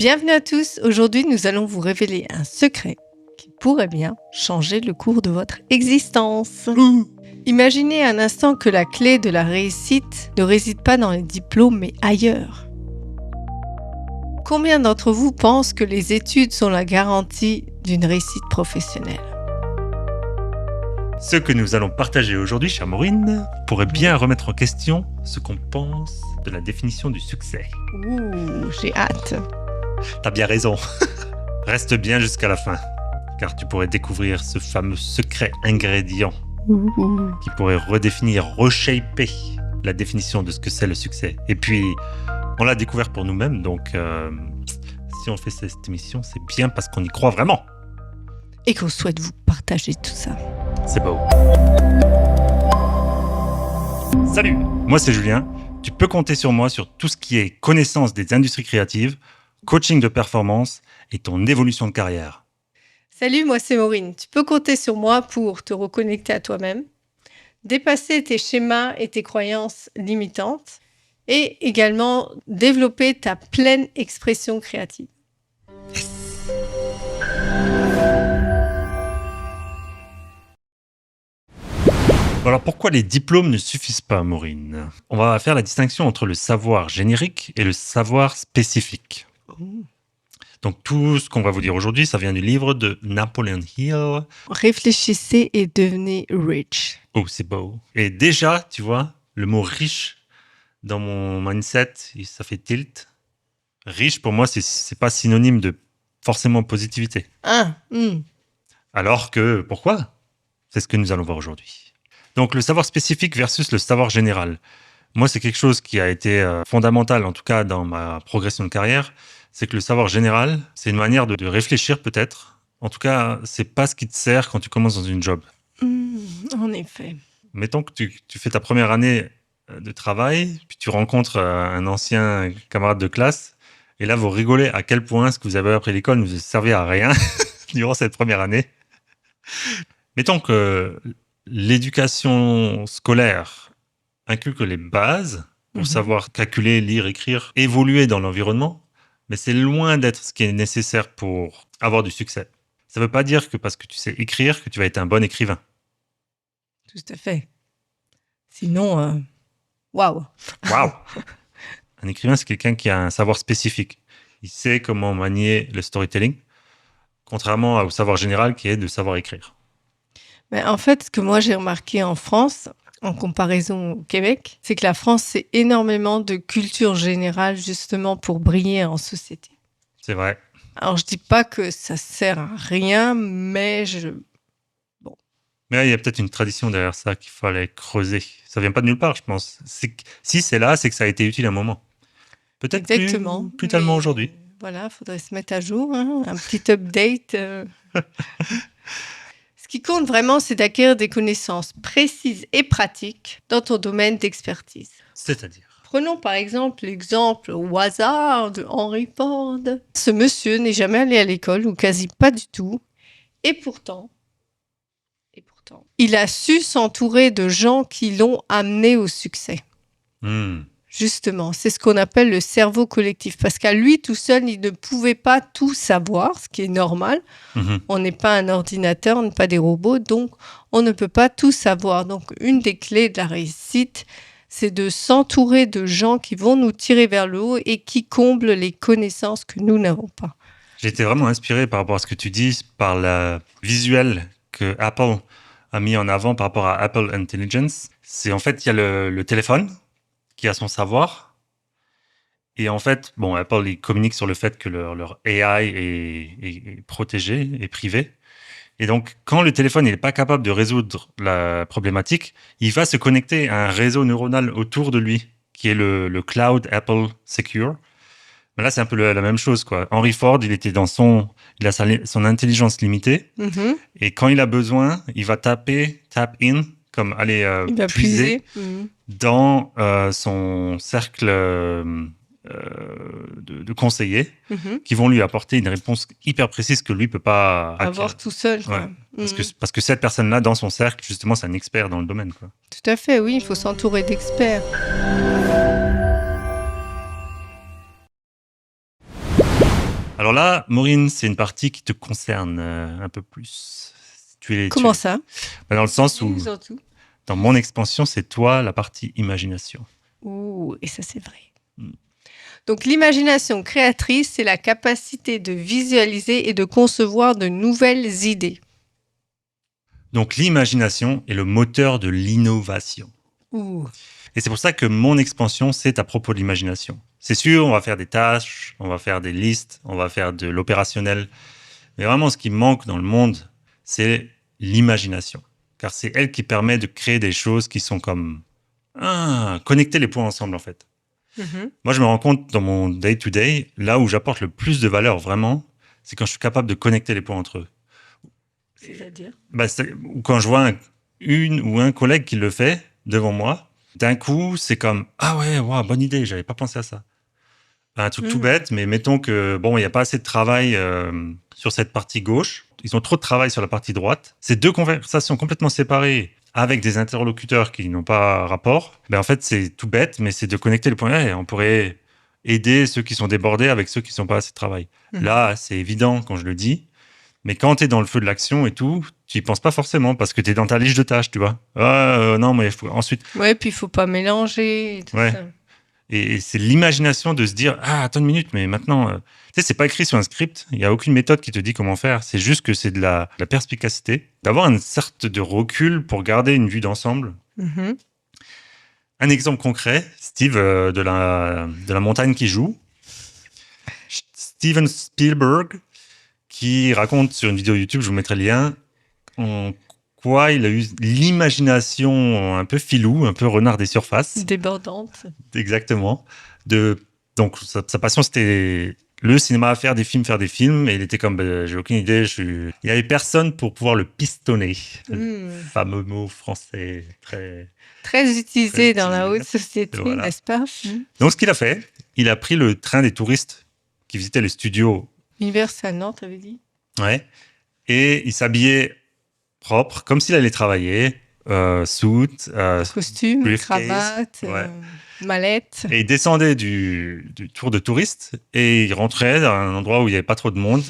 Bienvenue à tous. Aujourd'hui, nous allons vous révéler un secret qui pourrait bien changer le cours de votre existence. Imaginez un instant que la clé de la réussite ne réside pas dans les diplômes, mais ailleurs. Combien d'entre vous pensent que les études sont la garantie d'une réussite professionnelle ? Ce que nous allons partager aujourd'hui, chère Maureen, pourrait bien remettre en question ce qu'on pense de la définition du succès. Ouh, j'ai hâte. T'as bien raison. Reste bien jusqu'à la fin, car tu pourrais découvrir ce fameux secret ingrédient qui pourrait redéfinir, reshaper la définition de ce que c'est le succès. Et puis, on l'a découvert pour nous-mêmes, donc si on fait cette émission, c'est bien parce qu'on y croit vraiment. Et qu'on souhaite vous partager tout ça. C'est beau. Salut, moi c'est Julien. Tu peux compter sur moi sur tout ce qui est connaissance des industries créatives, coaching de performance et ton évolution de carrière. Salut, moi c'est Maureen. Tu peux compter sur moi pour te reconnecter à toi-même, dépasser tes schémas et tes croyances limitantes et également développer ta pleine expression créative. Bon, alors pourquoi les diplômes ne suffisent pas, Maureen ? On va faire la distinction entre le savoir générique et le savoir spécifique. Donc tout ce qu'on va vous dire aujourd'hui, ça vient du livre de Napoleon Hill. Réfléchissez et devenez rich. Oh, c'est beau. Et déjà, tu vois, le mot riche, dans mon mindset, ça fait tilt. Riche, pour moi, c'est pas synonyme de forcément positivité. Alors que, pourquoi ? C'est ce que nous allons voir aujourd'hui. Donc, le savoir spécifique versus le savoir général. Moi, c'est quelque chose qui a été fondamental, en tout cas dans ma progression de carrière. C'est que le savoir général, c'est une manière de réfléchir peut-être. En tout cas, c'est pas ce qui te sert quand tu commences dans une job. En effet. Mettons que tu fais ta première année de travail, puis tu rencontres un ancien camarade de classe, et là, vous rigolez à quel point ce que vous avez appris à l'école ne vous a servi à rien durant cette première année. Mettons que l'éducation scolaire inculque les bases pour savoir calculer, lire, écrire, évoluer dans l'environnement, mais c'est loin d'être ce qui est nécessaire pour avoir du succès. Ça ne veut pas dire que parce que tu sais écrire que tu vas être un bon écrivain. Tout à fait. Sinon, waouh. Waouh. Un écrivain, c'est quelqu'un qui a un savoir spécifique. Il sait comment manier le storytelling, contrairement au savoir général qui est de savoir écrire. Mais en fait, ce que moi j'ai remarqué en France, en comparaison au Québec, c'est que la France, c'est énormément de culture générale justement pour briller en société. C'est vrai. Alors, je dis pas que ça sert à rien, mais Mais il y a peut-être une tradition derrière ça qu'il fallait creuser. Ça vient pas de nulle part, je pense. Si c'est là, c'est que ça a été utile à un moment. Peut-être exactement. plus tellement aujourd'hui. Voilà, faudrait se mettre à jour, hein, un petit update. Ce qui compte vraiment, c'est d'acquérir des connaissances précises et pratiques dans ton domaine d'expertise. C'est-à-dire ? Prenons par exemple l'exemple au hasard de Henry Ford. Ce monsieur n'est jamais allé à l'école, ou quasi pas du tout, et pourtant, il a su s'entourer de gens qui l'ont amené au succès. Justement, c'est ce qu'on appelle le cerveau collectif, parce qu'à lui tout seul, il ne pouvait pas tout savoir, ce qui est normal. On n'est pas un ordinateur, on n'est pas des robots, donc on ne peut pas tout savoir. Donc une des clés de la réussite, c'est de s'entourer de gens qui vont nous tirer vers le haut et qui comblent les connaissances que nous n'avons pas. J'ai été vraiment inspiré par rapport à ce que tu dis, par le visuel que Apple a mis en avant par rapport à Apple Intelligence. C'est en fait, il y a le téléphone qui a son savoir. Et en fait, bon, Apple, ils communiquent sur le fait que leur AI est protégé, est privé. Et donc, quand le téléphone n'est pas capable de résoudre la problématique, il va se connecter à un réseau neuronal autour de lui, qui est le Cloud Apple Secure. Mais là, c'est un peu la même chose, quoi. Henry Ford, il a son intelligence limitée. Et quand il a besoin, il va tap in, comme aller puiser dans son cercle de conseillers qui vont lui apporter une réponse hyper précise que lui peut pas avoir tout seul. Quoi. Ouais. Parce que cette personne-là, dans son cercle, justement, c'est un expert dans le domaine, quoi. Tout à fait, oui, il faut s'entourer Alors là, Maureen, c'est une partie qui te concerne un peu plus. Comment ça? Dans le sens où, dans mon expansion, c'est toi la partie imagination. Ouh, et ça, c'est vrai. Donc, l'imagination créatrice, c'est la capacité de visualiser et de concevoir de nouvelles idées. Donc, l'imagination est le moteur de l'innovation. Ouh. Et c'est pour ça que mon expansion, c'est à propos de l'imagination. C'est sûr, on va faire des tâches, on va faire des listes, on va faire de l'opérationnel. Mais vraiment, ce qui manque dans le monde, c'est l'imagination. Car c'est elle qui permet de créer des choses qui sont comme connecter les points ensemble, en fait. Moi, je me rends compte dans mon day-to-day, là où j'apporte le plus de valeur vraiment, c'est quand je suis capable de connecter les points entre eux. C'est-à-dire ou quand je vois une ou un collègue qui le fait devant moi, d'un coup, c'est comme « Ah ouais, wow, bonne idée, j'avais pas pensé à ça. » Un truc tout bête, mais mettons que bon, il n'y a pas assez de travail sur cette partie gauche. Ils ont trop de travail sur la partie droite. C'est deux conversations complètement séparées avec des interlocuteurs qui n'ont pas rapport. Ben en fait, c'est tout bête, mais c'est de connecter les points. Et on pourrait aider ceux qui sont débordés avec ceux qui n'ont pas assez de travail. Là, c'est évident quand je le dis. Mais quand tu es dans le feu de l'action et tout, tu y penses pas forcément parce que tu es dans ta liste de tâches, tu vois. Non, mais ensuite... Ouais, puis il faut pas mélanger et tout ça. Et c'est l'imagination de se dire « Ah, attends une minute, mais maintenant... tu sais, c'est pas écrit sur un script. Il n'y a aucune méthode qui te dit comment faire. C'est juste que c'est de la perspicacité. D'avoir une sorte de recul pour garder une vue d'ensemble. Un exemple concret, Steve de la montagne qui joue. Steven Spielberg qui raconte sur une vidéo YouTube, je vous mettrai le lien, en quoi il a eu l'imagination un peu filou, un peu renard des surfaces. Débordante. Exactement. Donc, sa passion, c'était le cinéma, faire des films. Et il était comme, j'ai aucune idée. Il n'y avait personne pour pouvoir le pistonner. Le fameux mot français très utilisé dans la haute société, voilà. N'est-ce pas? Donc, ce qu'il a fait, il a pris le train des touristes qui visitaient les studios. Universal, non, t'avais dit? Ouais. Et il s'habillait propre, comme s'il allait travailler. Suit, costume, cravate, mallette. Et il descendait du tour de touriste et il rentrait dans un endroit où il n'y avait pas trop de monde.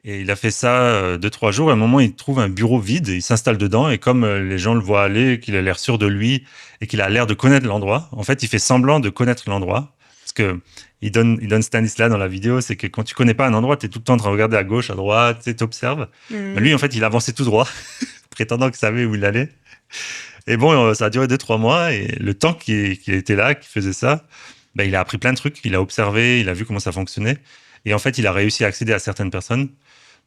Et il a fait ça 2-3 jours. Et à un moment, il trouve un bureau vide, il s'installe dedans. Et comme les gens le voient aller, qu'il a l'air sûr de lui et qu'il a l'air de connaître l'endroit, en fait, il fait semblant de connaître l'endroit. Parce que il donne Stanislas dans la vidéo, c'est que quand tu connais pas un endroit, tu es tout le temps en train de regarder à gauche, à droite, tu observes. Mais lui, en fait, il avançait tout droit, prétendant qu'il savait où il allait. Et bon, ça a duré 2-3 mois. Et le temps qu'il était là, qu'il faisait ça, ben, il a appris plein de trucs. Il a observé, il a vu comment ça fonctionnait. Et en fait, il a réussi à accéder à certaines personnes.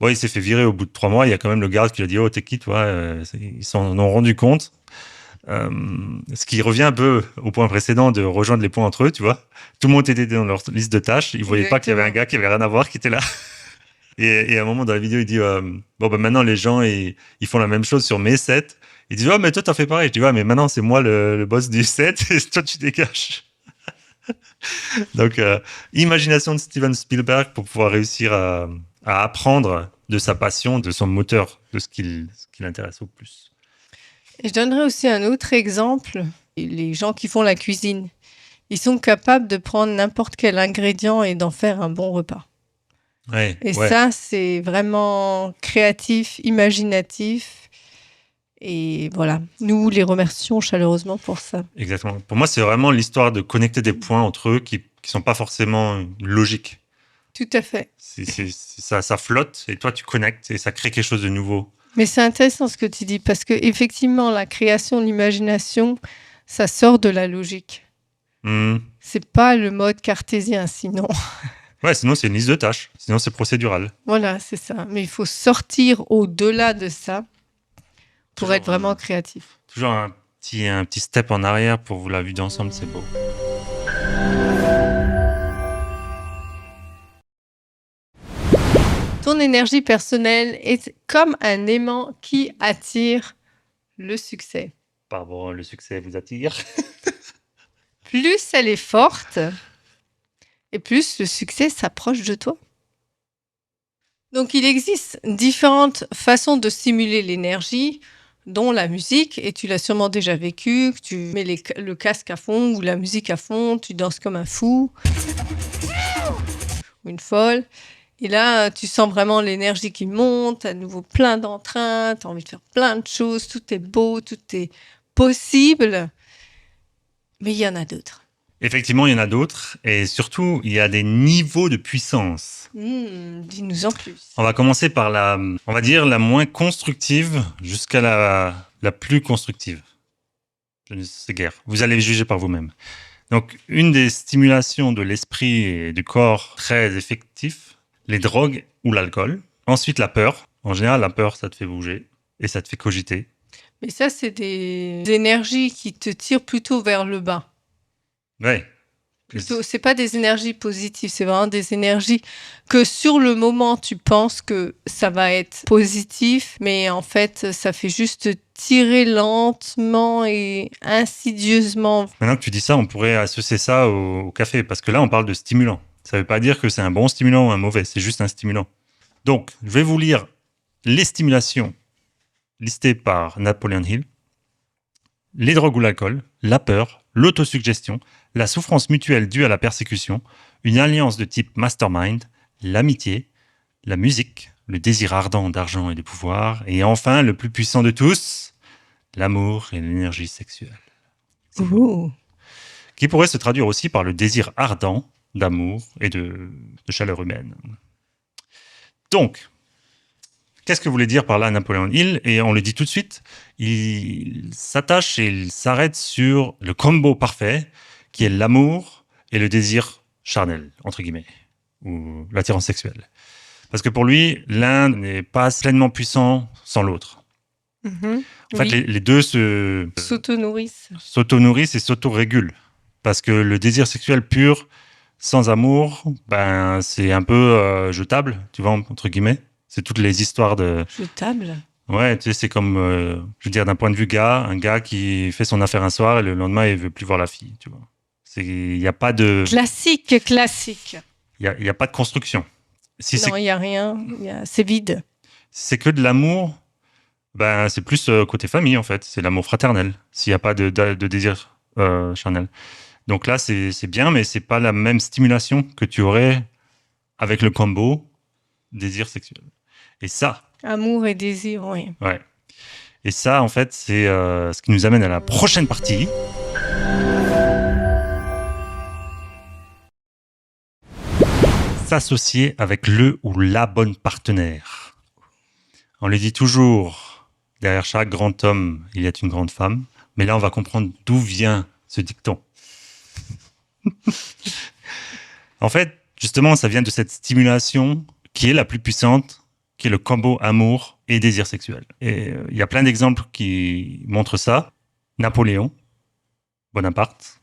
Bon, il s'est fait virer au bout de 3 mois. Il y a quand même le garde qui lui a dit « Oh, t'es qui, toi ?» Ils s'en ont rendu compte. Ce qui revient un peu au point précédent de rejoindre les points entre eux, tu vois. Tout le monde était dans leur liste de tâches. Ils voyaient pas qu'il y avait un gars qui avait rien à voir qui était là. Et à un moment dans la vidéo, il dit bon, ben maintenant les gens ils font la même chose sur mes sets. Il dit oh, mais toi t'as fait pareil. Je dis ouais, mais maintenant c'est moi le boss du set et toi tu dégages. Donc, imagination de Steven Spielberg pour pouvoir réussir à apprendre de sa passion, de son moteur, de ce qui l'intéresse au plus. Et je donnerai aussi un autre exemple. Les gens qui font la cuisine, ils sont capables de prendre n'importe quel ingrédient et d'en faire un bon repas. Ouais, et ça, c'est vraiment créatif, imaginatif. Et voilà, nous les remercions chaleureusement pour ça. Exactement. Pour moi, c'est vraiment l'histoire de connecter des points entre eux qui sont pas forcément logiques. Tout à fait. Ça flotte et toi, tu connectes et ça crée quelque chose de nouveau. Mais c'est intéressant ce que tu dis parce que effectivement, la création, l'imagination, ça sort de la logique. C'est pas le mode cartésien, sinon. Ouais, sinon c'est une liste de tâches. Sinon c'est procédural. Voilà, c'est ça. Mais il faut sortir au-delà de ça pour être vraiment créatif. Toujours un petit step en arrière pour vous la vue d'ensemble, c'est beau. Ton énergie personnelle est comme un aimant qui attire le succès. Pardon, le succès vous attire. Plus elle est forte, et plus le succès s'approche de toi. Donc, il existe différentes façons de stimuler l'énergie, dont la musique, et tu l'as sûrement déjà vécu, que tu mets le casque à fond ou la musique à fond, tu danses comme un fou ou une folle. Et là, tu sens vraiment l'énergie qui monte, à nouveau plein d'entrain, tu as envie de faire plein de choses, tout est beau, tout est possible. Mais il y en a d'autres. Effectivement, il y en a d'autres. Et surtout, il y a des niveaux de puissance. Dis-nous en plus. On va commencer par on va dire, la moins constructive jusqu'à la plus constructive. Je ne sais guère. Vous allez juger par vous-même. Donc, une des stimulations de l'esprit et du corps très effectifs, les drogues ou l'alcool. Ensuite, la peur. En général, la peur, ça te fait bouger et ça te fait cogiter. Mais ça, c'est des énergies qui te tirent plutôt vers le bas. Ouais. C'est pas des énergies positives, c'est vraiment des énergies que sur le moment, tu penses que ça va être positif, mais en fait, ça fait juste tirer lentement et insidieusement. Maintenant que tu dis ça, on pourrait associer ça au café, parce que là, on parle de stimulant. Ça ne veut pas dire que c'est un bon stimulant ou un mauvais, c'est juste un stimulant. Donc, je vais vous lire les stimulations listées par Napoleon Hill. Les drogues ou l'alcool, la peur, l'autosuggestion, la souffrance mutuelle due à la persécution, une alliance de type mastermind, l'amitié, la musique, le désir ardent d'argent et de pouvoir, et enfin, le plus puissant de tous, l'amour et l'énergie sexuelle. Qui pourrait se traduire aussi par le désir ardent d'amour et de chaleur humaine. Donc, qu'est-ce que voulait dire par là Napoléon Hill? Et on le dit tout de suite, il s'attache et il s'arrête sur le combo parfait, qui est l'amour et le désir charnel, entre guillemets, ou l'attirance sexuelle. Parce que pour lui, l'un n'est pas pleinement puissant sans l'autre. En fait, les deux s'auto-nourrissent et s'auto-régulent. Parce que le désir sexuel pur, sans amour, ben, c'est un peu jetable, tu vois, entre guillemets. C'est toutes les histoires de... Jetable? Ouais, tu sais, c'est comme, je veux dire, d'un point de vue un gars qui fait son affaire un soir et le lendemain, il veut plus voir la fille, tu vois. Il n'y a pas de... Classique. Il y a pas de construction. Non, il n'y a rien. C'est vide. Si c'est que de l'amour, ben, c'est plus côté famille, en fait. C'est l'amour fraternel, s'il n'y a pas de désir charnel. Donc là, c'est bien, mais c'est pas la même stimulation que tu aurais avec le combo désir sexuel. Et ça... Amour et désir, oui. Ouais. Et ça, en fait, c'est ce qui nous amène à la prochaine partie. S'associer avec le ou la bonne partenaire. On le dit toujours, derrière chaque grand homme, il y a une grande femme. Mais là, on va comprendre d'où vient ce dicton. En fait, justement, ça vient de cette stimulation qui est la plus puissante, qui est le combo amour et désir sexuel. Et il y a plein d'exemples qui montrent ça. Napoléon, Bonaparte,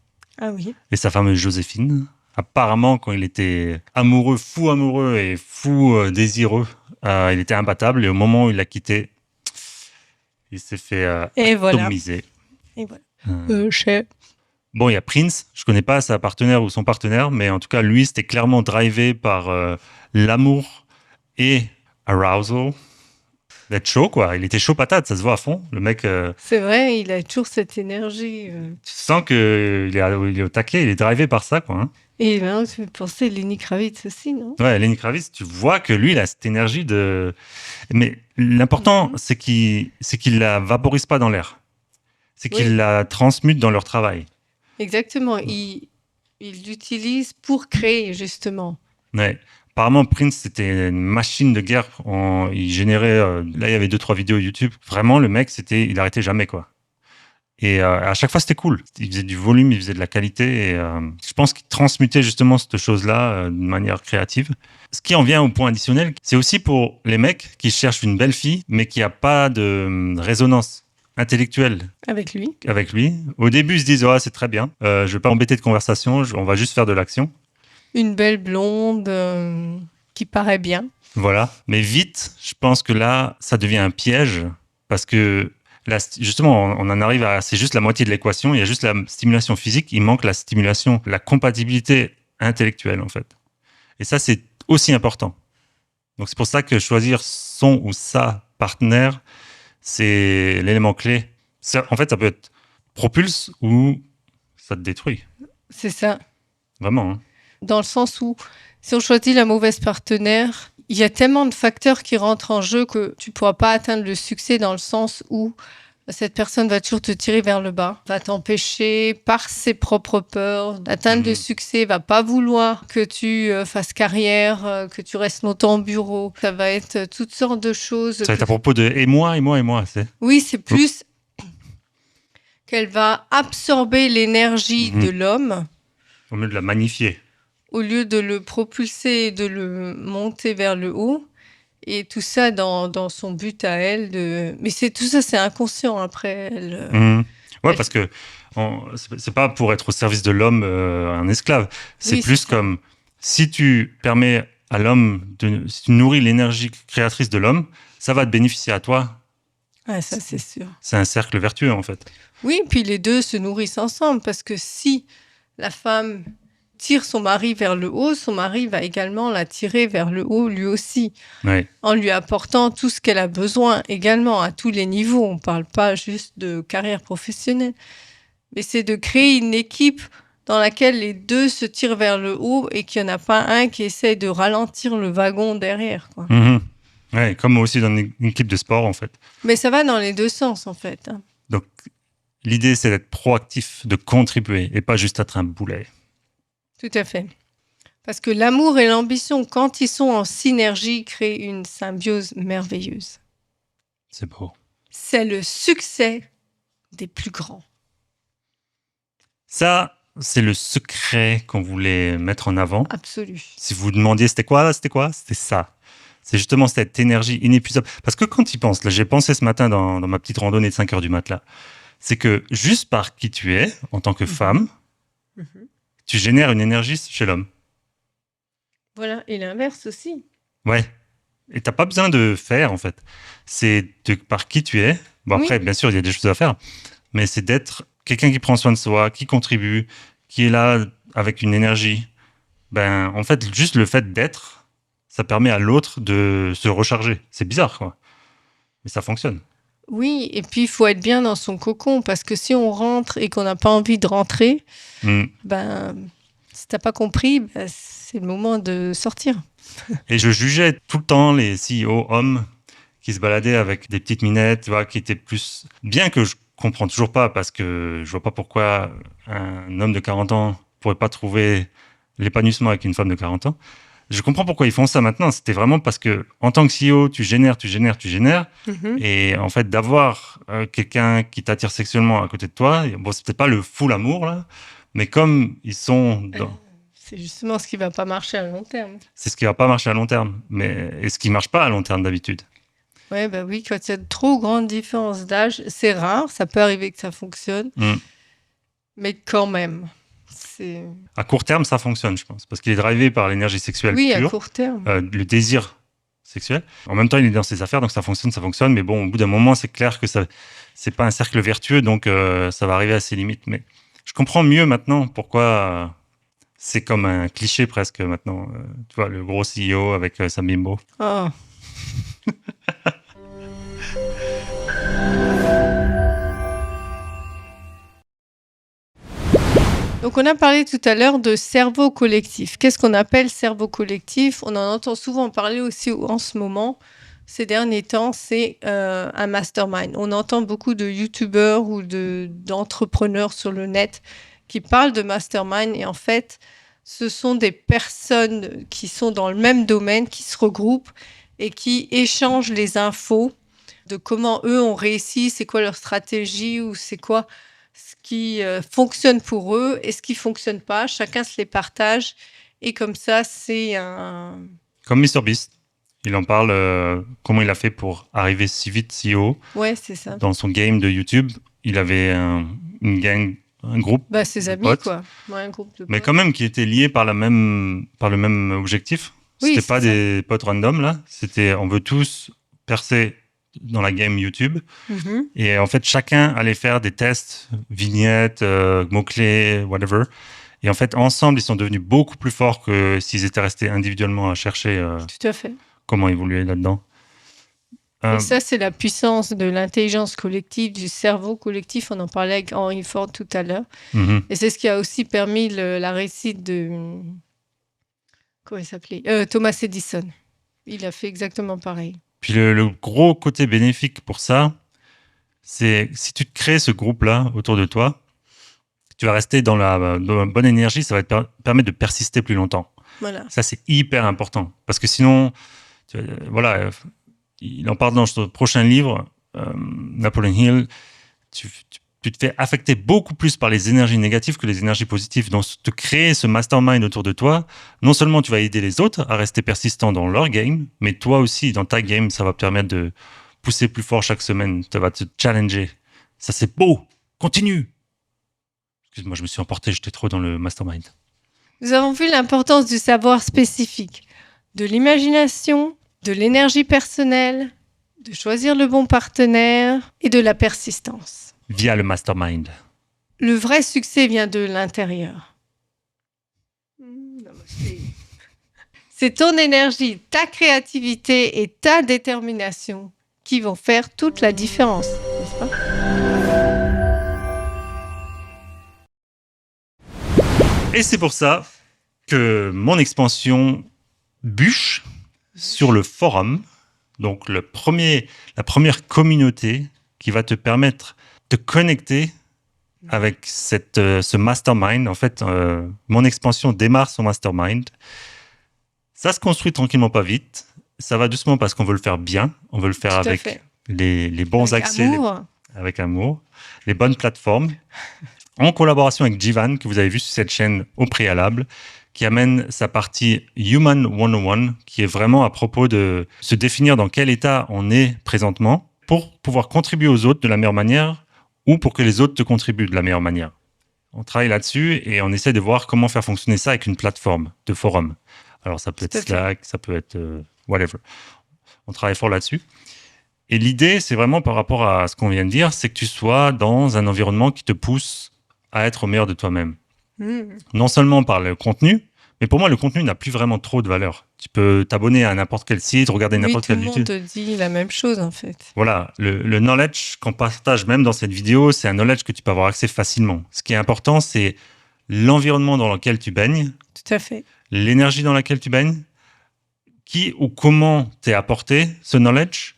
et sa fameuse Joséphine. Apparemment, quand il était fou amoureux et fou désireux, il était imbattable. Et au moment où il l'a quitté, il s'est fait atomiser. Et voilà. Bon, il y a Prince. Je connais pas sa partenaire ou son partenaire, mais en tout cas, lui, c'était clairement drivé par l'amour et arousal. D'être chaud, quoi. Il était chaud patate, ça se voit à fond. Le mec... C'est vrai, il a toujours cette énergie. Tu sens qu'il est au taquet, il est drivé par ça, quoi. Hein. Et maintenant, tu peux penser Lenny Kravitz aussi, non? Ouais, Lenny Kravitz, tu vois que lui, il a cette énergie de... Mais l'important, c'est qu'il la vaporise pas dans l'air. C'est qu'il la transmute dans leur travail. Exactement. Il l'utilise pour créer, justement. Ouais. Apparemment, Prince, c'était une machine de guerre. Il générait... là, il y avait 2-3 vidéos YouTube. Vraiment, le mec, il arrêtait jamais, quoi. Et à chaque fois, c'était cool. Il faisait du volume, il faisait de la qualité. Et je pense qu'il transmutait justement cette chose-là d'une manière créative. Ce qui en vient au point additionnel, c'est aussi pour les mecs qui cherchent une belle fille, mais qui n'a pas de résonance intellectuelle avec lui. Au début, ils se disent « c'est très bien. Je ne vais pas m'embêter de conversation. On va juste faire de l'action. » Une belle blonde qui paraît bien. Voilà. Mais vite, je pense que là, ça devient un piège parce que là, justement, on en arrive à... C'est juste la moitié de l'équation. Il y a juste la stimulation physique. Il manque la stimulation, la compatibilité intellectuelle, en fait. Et ça, c'est aussi important. Donc, c'est pour ça que choisir son ou sa partenaire, c'est l'élément clé. En fait, ça peut être propulse ou ça te détruit. C'est ça. Vraiment. Hein. Dans le sens où Si on choisit la mauvaise partenaire, il y a tellement de facteurs qui rentrent en jeu que tu ne pourras pas atteindre le succès dans le sens où cette personne va toujours te tirer vers le bas, va t'empêcher par ses propres peurs d'atteindre le succès, va pas vouloir que tu fasses carrière, que tu restes longtemps au bureau. Ça va être toutes sortes de choses. Ça va être à propos de et moi, c'est... Oui, c'est plus qu'elle va absorber l'énergie de l'homme. Au lieu de la magnifier. Au lieu de le propulser et de le monter vers le haut. Et tout ça dans son but à elle. Mais tout ça, c'est inconscient après. Ouais, parce que c'est pas pour être au service de l'homme un esclave. C'est plus comme si tu permets à l'homme, si tu nourris l'énergie créatrice de l'homme, ça va te bénéficier à toi. Ouais, ça, c'est sûr. C'est un cercle vertueux, en fait. Oui, puis les deux se nourrissent ensemble parce que si la femme tire son mari vers le haut, son mari va également la tirer vers le haut lui aussi, en lui apportant tout ce qu'elle a besoin également à tous les niveaux. On ne parle pas juste de carrière professionnelle, mais c'est de créer une équipe dans laquelle les deux se tirent vers le haut et qu'il n'y en a pas un qui essaye de ralentir le wagon derrière, quoi. Ouais, comme aussi dans une équipe de sport, en fait. Mais ça va dans les deux sens, en fait. Donc, l'idée, c'est d'être proactif, de contribuer et pas juste être un boulet. Tout à fait. Parce que l'amour et l'ambition, quand ils sont en synergie, créent une symbiose merveilleuse. C'est beau. C'est le succès des plus grands. Ça, c'est le secret qu'on voulait mettre en avant. Absolu. Si vous vous demandiez c'était quoi, c'était ça. C'est justement cette énergie inépuisable. Parce que quand tu penses, là, j'ai pensé ce matin dans ma petite randonnée de 5 heures du mat, là, c'est que juste par qui tu es, en tant que femme, tu génères une énergie chez l'homme. Voilà, et l'inverse aussi. Ouais. Et t'as pas besoin de faire, en fait. C'est par qui tu es. Bon, après, bien sûr, il y a des choses à faire. Mais c'est d'être quelqu'un qui prend soin de soi, qui contribue, qui est là avec une énergie. Ben, en fait, juste le fait d'être, ça permet à l'autre de se recharger. C'est bizarre, quoi. Mais ça fonctionne. Oui, et puis il faut être bien dans son cocon, parce que si on rentre et qu'on n'a pas envie de rentrer, ben, si t'as pas compris, ben, c'est le moment de sortir. Et je jugeais tout le temps les CEO hommes qui se baladaient avec des petites minettes, tu vois, qui étaient plus... Bien que je comprends toujours pas, parce que je vois pas pourquoi un homme de 40 ans pourrait pas trouver l'épanouissement avec une femme de 40 ans. Je comprends pourquoi ils font ça maintenant. C'était vraiment parce que, en tant que CEO, tu génères. Et en fait, d'avoir quelqu'un qui t'attire sexuellement à côté de toi, bon, c'est peut-être pas le full amour, là, mais comme ils sont dans... C'est justement ce qui va pas marcher à long terme. C'est ce qui va pas marcher à long terme. Et ce qui marche pas à long terme d'habitude. Ouais, bah oui, quand il y a de trop grande différence d'âge, c'est rare, ça peut arriver que ça fonctionne. Mais quand même. À court terme, ça fonctionne, je pense, parce qu'il est drivé par l'énergie sexuelle pure. Oui, à court terme. Le désir sexuel. En même temps, il est dans ses affaires, donc ça fonctionne. Mais bon, au bout d'un moment, c'est clair que c'est pas un cercle vertueux, donc ça va arriver à ses limites. Mais je comprends mieux maintenant pourquoi c'est comme un cliché presque maintenant. Tu vois, le gros CEO avec sa bimbo. Oh. Donc, on a parlé tout à l'heure de cerveau collectif. Qu'est-ce qu'on appelle cerveau collectif ? On en entend souvent parler aussi en ce moment. Ces derniers temps, c'est un mastermind. On entend beaucoup de youtubeurs ou d'entrepreneurs sur le net qui parlent de mastermind. Et en fait, ce sont des personnes qui sont dans le même domaine, qui se regroupent et qui échangent les infos de comment eux ont réussi, c'est quoi leur stratégie ou c'est quoi ce qui fonctionne pour eux et ce qui ne fonctionne pas. Chacun se les partage. Et comme ça, c'est un... Comme MrBeast. Il en parle, comment il a fait pour arriver si vite, si haut. Ouais, c'est ça. Dans son game de YouTube, il avait une gang, un groupe ses de amis, potes, quoi. Ouais, un groupe de mais potes. quand même qui étaient liés par le même objectif. Oui, C'était pas des potes random, là. C'était, on veut tous percer dans la game YouTube. Et en fait, chacun allait faire des tests, vignettes, mots-clés, whatever. Et en fait, ensemble, ils sont devenus beaucoup plus forts que s'ils étaient restés individuellement à chercher Tout à fait. comment évoluer là-dedans. Et ça, c'est la puissance de l'intelligence collective, du cerveau collectif. On en parlait avec Henry Ford tout à l'heure. Et c'est ce qui a aussi permis la réussite Comment il s'appelait Thomas Edison. Il a fait exactement pareil. Puis le gros côté bénéfique pour ça, c'est si tu te crées ce groupe-là autour de toi, tu vas rester dans la bonne énergie, ça va te permettre de persister plus longtemps. Voilà. Ça, c'est hyper important. Parce que sinon, voilà, il en parle dans son prochain livre, Napoleon Hill, tu te fais affecter beaucoup plus par les énergies négatives que les énergies positives. Donc, te créer ce mastermind autour de toi, non seulement tu vas aider les autres à rester persistants dans leur game, mais toi aussi, dans ta game, ça va te permettre de pousser plus fort chaque semaine. Ça va te challenger. Ça, c'est beau. Continue. Excuse-moi, je me suis emporté, j'étais trop dans le mastermind. Nous avons vu l'importance du savoir spécifique, de l'imagination, de l'énergie personnelle, de choisir le bon partenaire et de la persistance. Via le mastermind. Le vrai succès vient de l'intérieur. C'est ton énergie, ta créativité et ta détermination qui vont faire toute la différence, n'est-ce pas ? Et c'est pour ça que mon expansion bûche sur le forum, donc la première communauté qui va te permettre de connecter avec ce mastermind. En fait, mon expansion démarre son mastermind. Ça se construit tranquillement, pas vite. Ça va doucement parce qu'on veut le faire bien. On veut le faire avec les bons accès, avec amour, les bonnes plateformes. En collaboration avec Jivan, que vous avez vu sur cette chaîne au préalable, qui amène sa partie Human 101, qui est vraiment à propos de se définir dans quel état on est présentement pour pouvoir contribuer aux autres de la meilleure manière ou pour que les autres te contribuent de la meilleure manière. On travaille là-dessus et on essaie de voir comment faire fonctionner ça avec une plateforme de forum. Alors, ça peut être Slack, ça peut être whatever. On travaille fort là-dessus. Et l'idée, c'est vraiment par rapport à ce qu'on vient de dire, c'est que tu sois dans un environnement qui te pousse à être au meilleur de toi-même. Non seulement par le contenu, mais pour moi, le contenu n'a plus vraiment trop de valeur. Tu peux t'abonner à n'importe quel site, regarder n'importe quel YouTube. Tout le monde te dit la même chose, en fait. Voilà, le knowledge qu'on partage même dans cette vidéo, c'est un knowledge que tu peux avoir accès facilement. Ce qui est important, c'est l'environnement dans lequel tu baignes. Tout à fait. L'énergie dans laquelle tu baignes. Qui ou comment t'es apporté ce knowledge.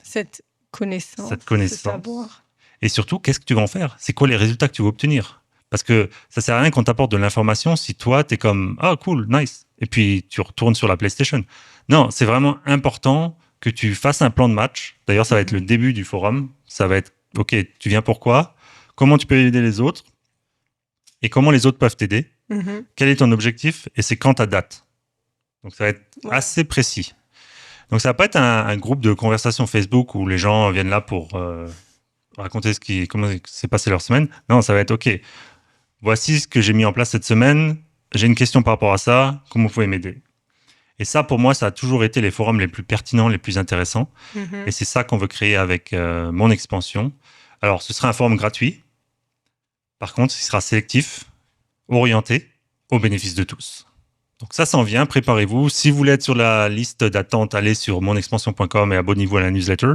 Cette connaissance. Ce savoir. Et surtout, qu'est-ce que tu vas en faire? C'est quoi les résultats que tu veux obtenir? Parce que ça sert à rien qu'on t'apporte de l'information si toi, t'es comme « Ah, cool, nice ». Et puis, tu retournes sur la PlayStation. Non, c'est vraiment important que tu fasses un plan de match. D'ailleurs, ça va être le début du forum. Ça va être « Ok, tu viens pourquoi? Comment tu peux aider les autres? Et comment les autres peuvent t'aider? Quel est ton objectif? Et c'est quand ta date ?» Donc, ça va être assez précis. Donc, ça va pas être un groupe de conversation Facebook où les gens viennent là pour raconter comment s'est passé leur semaine. Non, ça va être OK. Voici ce que j'ai mis en place cette semaine. J'ai une question par rapport à ça. Comment vous pouvez m'aider? Et ça, pour moi, ça a toujours été les forums les plus pertinents, les plus intéressants. Et c'est ça qu'on veut créer avec mon expansion. Alors, ce sera un forum gratuit. Par contre, il sera sélectif, orienté au bénéfice de tous. Donc ça s'en vient, préparez-vous. Si vous voulez être sur la liste d'attente, allez sur monexpansion.com et abonnez-vous à la newsletter.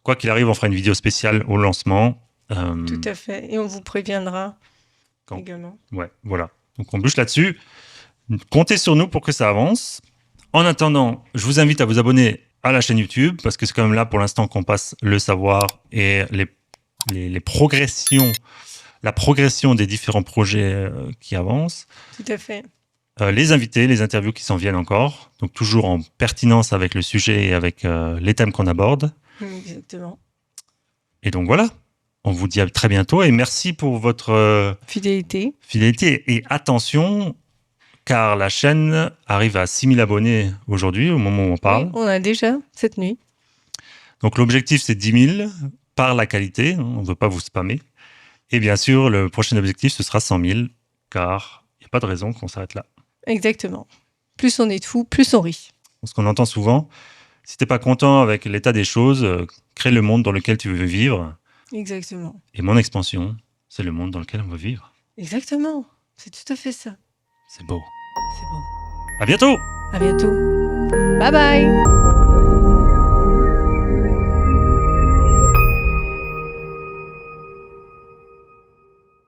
Quoi qu'il arrive, on fera une vidéo spéciale au lancement. Tout à fait. Et on vous préviendra également. Ouais, voilà. Donc on bûche là-dessus. Comptez sur nous pour que ça avance. En attendant, je vous invite à vous abonner à la chaîne YouTube parce que c'est quand même là pour l'instant qu'on passe le savoir et les progressions, la progression des différents projets qui avancent. Tout à fait. Les invités, les interviews qui s'en viennent encore. Donc toujours en pertinence avec le sujet et avec les thèmes qu'on aborde. Exactement. Et donc voilà, on vous dit à très bientôt et merci pour votre fidélité et attention, car la chaîne arrive à 6000 abonnés aujourd'hui, au moment où on parle. Oui, on a déjà cette nuit. Donc l'objectif, c'est 10 000 par la qualité, on ne veut pas vous spammer. Et bien sûr, le prochain objectif, ce sera 100 000, car il n'y a pas de raison qu'on s'arrête là. Exactement. Plus on est de fous, plus on rit. Ce qu'on entend souvent, si tu n'es pas content avec l'état des choses, crée le monde dans lequel tu veux vivre. Exactement. Et mon expansion, c'est le monde dans lequel on veut vivre. Exactement. C'est tout à fait ça. C'est beau. C'est beau. À bientôt. À bientôt. Bye bye.